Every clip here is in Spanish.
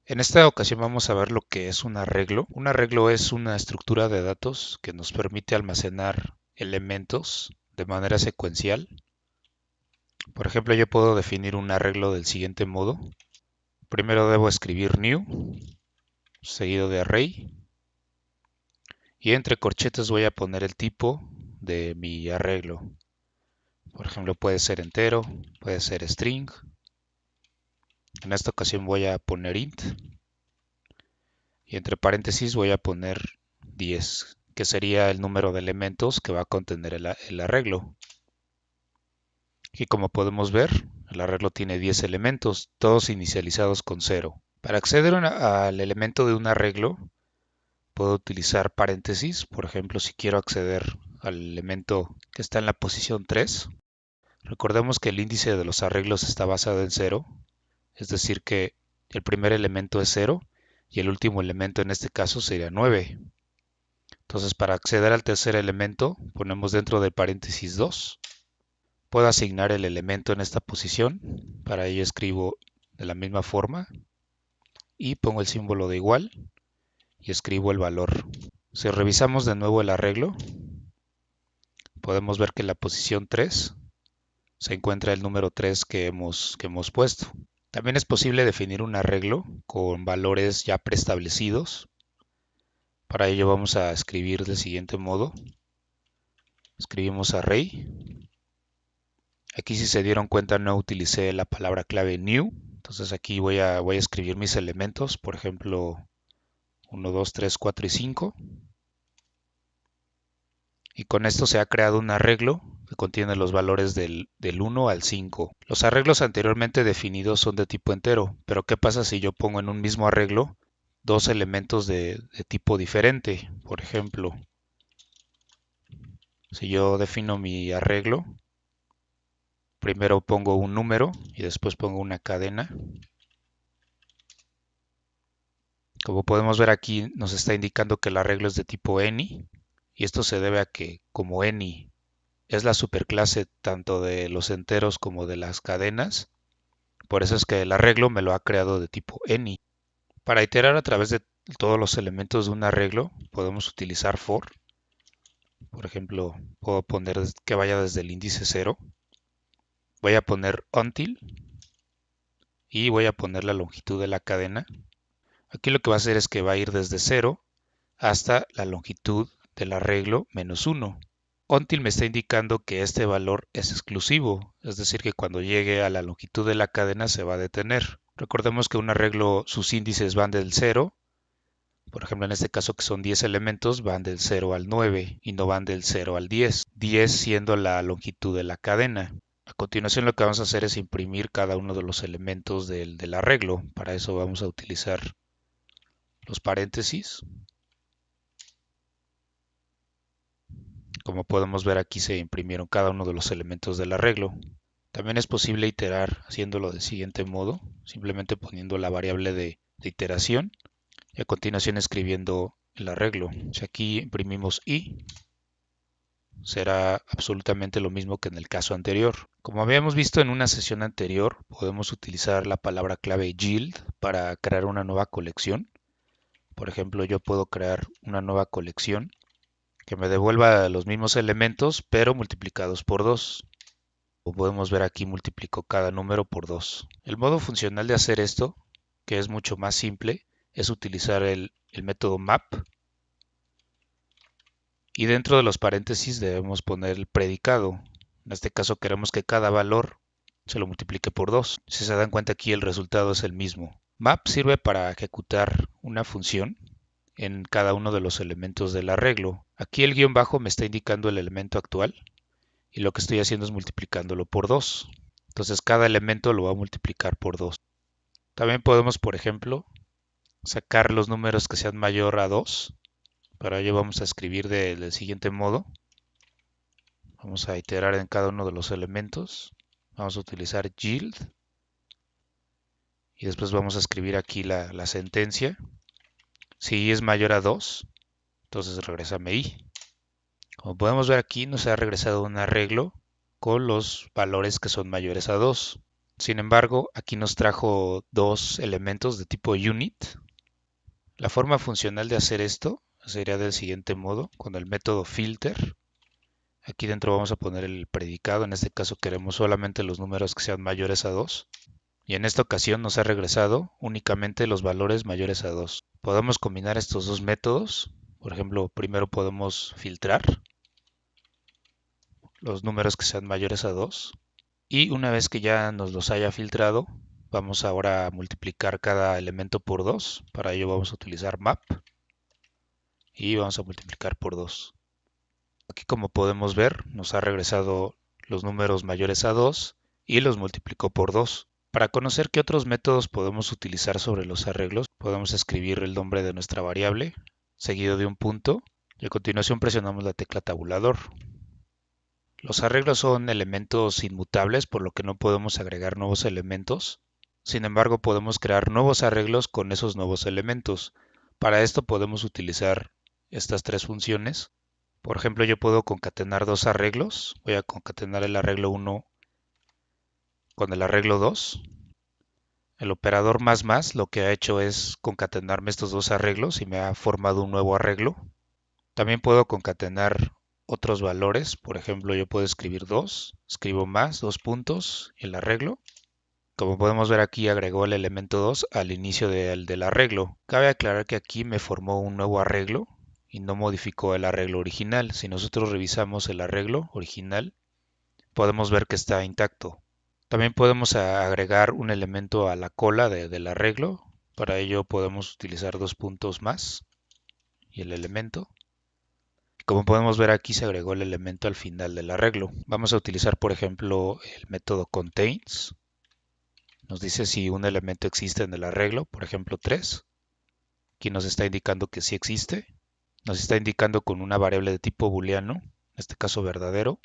En esta ocasión vamos a ver lo que es un arreglo. Un arreglo es una estructura de datos que nos permite almacenar elementos de manera secuencial. Por ejemplo, yo puedo definir un arreglo del siguiente modo. Primero debo escribir new, seguido de array, y entre corchetes voy a poner el tipo de mi arreglo. Por ejemplo, puede ser entero, puede ser string. En esta ocasión voy a poner int y entre paréntesis voy a poner 10, que sería el número de elementos que va a contener el arreglo. Y como podemos ver, el arreglo tiene 10 elementos, todos inicializados con 0. Para acceder al elemento de un arreglo, puedo utilizar paréntesis. Por ejemplo, si quiero acceder al elemento que está en la posición 3, recordemos que el índice de los arreglos está basado en 0, es decir que el primer elemento es 0 y el último elemento en este caso sería 9. Entonces, para acceder al tercer elemento, ponemos dentro del paréntesis 2. Puedo asignar el elemento en esta posición. Para ello escribo de la misma forma y pongo el símbolo de igual y escribo el valor. Si revisamos de nuevo el arreglo, podemos ver que en la posición 3 se encuentra el número 3 que hemos puesto. También es posible definir un arreglo con valores ya preestablecidos. Para ello vamos a escribir del siguiente modo. Escribimos array. Aquí, si se dieron cuenta, no utilicé la palabra clave new. Entonces aquí voy a escribir mis elementos, por ejemplo 1, 2, 3, 4 y 5. Y con esto se ha creado un arreglo que contiene los valores del 1 al 5. Los arreglos anteriormente definidos son de tipo entero, pero ¿qué pasa si yo pongo en un mismo arreglo dos elementos de tipo diferente? Por ejemplo, si yo defino mi arreglo, primero pongo un número y después pongo una cadena. Como podemos ver aquí, nos está indicando que el arreglo es de tipo any, y esto se debe a que como any es la superclase tanto de los enteros como de las cadenas, por eso es que el arreglo me lo ha creado de tipo any. Para iterar a través de todos los elementos de un arreglo, podemos utilizar for. Por ejemplo, puedo poner que vaya desde el índice 0. Voy a poner until y voy a poner la longitud de la cadena. Aquí lo que va a hacer es que va a ir desde 0 hasta la longitud del arreglo menos 1. Until me está indicando que este valor es exclusivo, es decir, que cuando llegue a la longitud de la cadena se va a detener. Recordemos que un arreglo, sus índices van del 0, por ejemplo en este caso que son 10 elementos, van del 0 al 9 y no van del 0 al 10, 10 siendo la longitud de la cadena. A continuación lo que vamos a hacer es imprimir cada uno de los elementos del arreglo. Para eso vamos a utilizar los paréntesis. Como podemos ver, aquí se imprimieron cada uno de los elementos del arreglo. También es posible iterar haciéndolo del siguiente modo, simplemente poniendo la variable de iteración y a continuación escribiendo el arreglo. Si aquí imprimimos i, será absolutamente lo mismo que en el caso anterior. Como habíamos visto en una sesión anterior, podemos utilizar la palabra clave yield para crear una nueva colección. Por ejemplo, yo puedo crear una nueva colección que me devuelva los mismos elementos, pero multiplicados por 2. Como podemos ver aquí, multiplico cada número por 2. El modo funcional de hacer esto, que es mucho más simple, es utilizar el método map. Y dentro de los paréntesis debemos poner el predicado. En este caso queremos que cada valor se lo multiplique por 2. Si se dan cuenta, aquí el resultado es el mismo. Map sirve para ejecutar una función en cada uno de los elementos del arreglo. Aquí el guión bajo me está indicando el elemento actual y lo que estoy haciendo es multiplicándolo por 2. Entonces cada elemento lo va a multiplicar por 2. También podemos, por ejemplo, sacar los números que sean mayor a 2. Para ello vamos a escribir del siguiente modo. Vamos a iterar en cada uno de los elementos. Vamos a utilizar yield. Y después vamos a escribir aquí la sentencia. Si i es mayor a 2, entonces regrésame i. Como podemos ver aquí, nos ha regresado un arreglo con los valores que son mayores a 2. Sin embargo, aquí nos trajo dos elementos de tipo unit. La forma funcional de hacer esto sería del siguiente modo, con el método filter. Aquí dentro vamos a poner el predicado, en este caso queremos solamente los números que sean mayores a 2. Y en esta ocasión nos ha regresado únicamente los valores mayores a 2. Podemos combinar estos dos métodos. Por ejemplo, primero podemos filtrar los números que sean mayores a 2. Y una vez que ya nos los haya filtrado, vamos ahora a multiplicar cada elemento por 2. Para ello vamos a utilizar map y vamos a multiplicar por 2. Aquí, como podemos ver, nos ha regresado los números mayores a 2 y los multiplicó por 2. Para conocer qué otros métodos podemos utilizar sobre los arreglos, podemos escribir el nombre de nuestra variable, seguido de un punto, y a continuación presionamos la tecla tabulador. Los arreglos son elementos inmutables, por lo que no podemos agregar nuevos elementos. Sin embargo, podemos crear nuevos arreglos con esos nuevos elementos. Para esto podemos utilizar estas tres funciones. Por ejemplo, yo puedo concatenar dos arreglos. Voy a concatenar el arreglo 1 con el arreglo 2. El operador más lo que ha hecho es concatenarme estos dos arreglos y me ha formado un nuevo arreglo. También puedo concatenar otros valores. Por ejemplo, yo puedo escribir 2, escribo más, dos puntos, y el arreglo. Como podemos ver aquí, agregó el elemento 2 al inicio del arreglo. Cabe aclarar que aquí me formó un nuevo arreglo y no modificó el arreglo original. Si nosotros revisamos el arreglo original, podemos ver que está intacto. También podemos agregar un elemento a la cola del arreglo. Para ello podemos utilizar dos puntos más y el elemento. Como podemos ver, aquí se agregó el elemento al final del arreglo. Vamos a utilizar, por ejemplo, el método contains. Nos dice si un elemento existe en el arreglo, por ejemplo 3. Aquí nos está indicando que sí existe. Nos está indicando con una variable de tipo booleano, en este caso verdadero.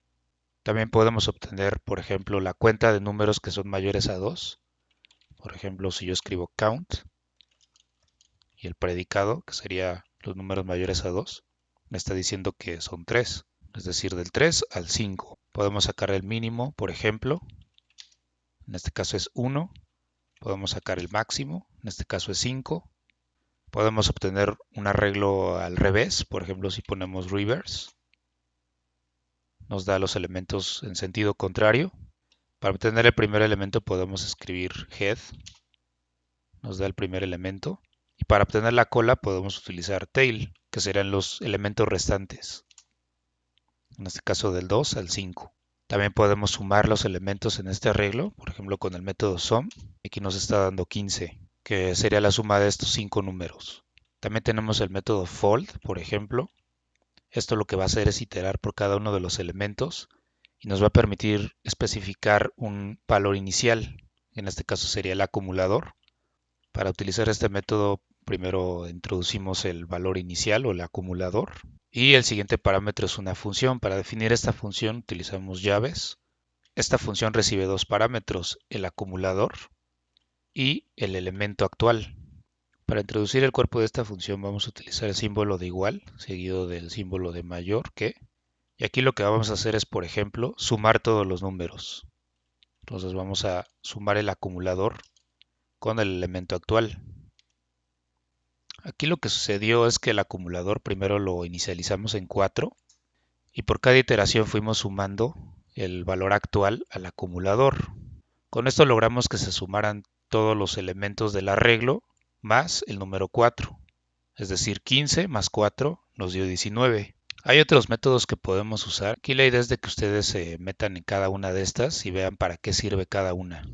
También podemos obtener, por ejemplo, la cuenta de números que son mayores a 2. Por ejemplo, si yo escribo count y el predicado, que sería los números mayores a 2, me está diciendo que son 3, es decir, del 3 al 5. Podemos sacar el mínimo, por ejemplo, en este caso es 1. Podemos sacar el máximo, en este caso es 5. Podemos obtener un arreglo al revés, por ejemplo, si ponemos reverse, nos da los elementos en sentido contrario. Para obtener el primer elemento podemos escribir head, nos da el primer elemento. Y para obtener la cola podemos utilizar tail, que serían los elementos restantes. En este caso del 2 al 5. También podemos sumar los elementos en este arreglo, por ejemplo con el método sum. Aquí nos está dando 15, que sería la suma de estos 5 números. También tenemos el método fold, por ejemplo. Esto lo que va a hacer es iterar por cada uno de los elementos y nos va a permitir especificar un valor inicial. En este caso sería el acumulador. Para utilizar este método, primero introducimos el valor inicial o el acumulador. Y el siguiente parámetro es una función. Para definir esta función utilizamos llaves. Esta función recibe dos parámetros, el acumulador y el elemento actual. Para introducir el cuerpo de esta función vamos a utilizar el símbolo de igual, seguido del símbolo de mayor que. Y aquí lo que vamos a hacer es, por ejemplo, sumar todos los números. Entonces vamos a sumar el acumulador con el elemento actual. Aquí lo que sucedió es que el acumulador primero lo inicializamos en 4 y por cada iteración fuimos sumando el valor actual al acumulador. Con esto logramos que se sumaran todos los elementos del arreglo más el número 4, es decir, 15 más 4 nos dio 19. Hay otros métodos que podemos usar. Aquí la idea es de que ustedes se metan en cada una de estas y vean para qué sirve cada una.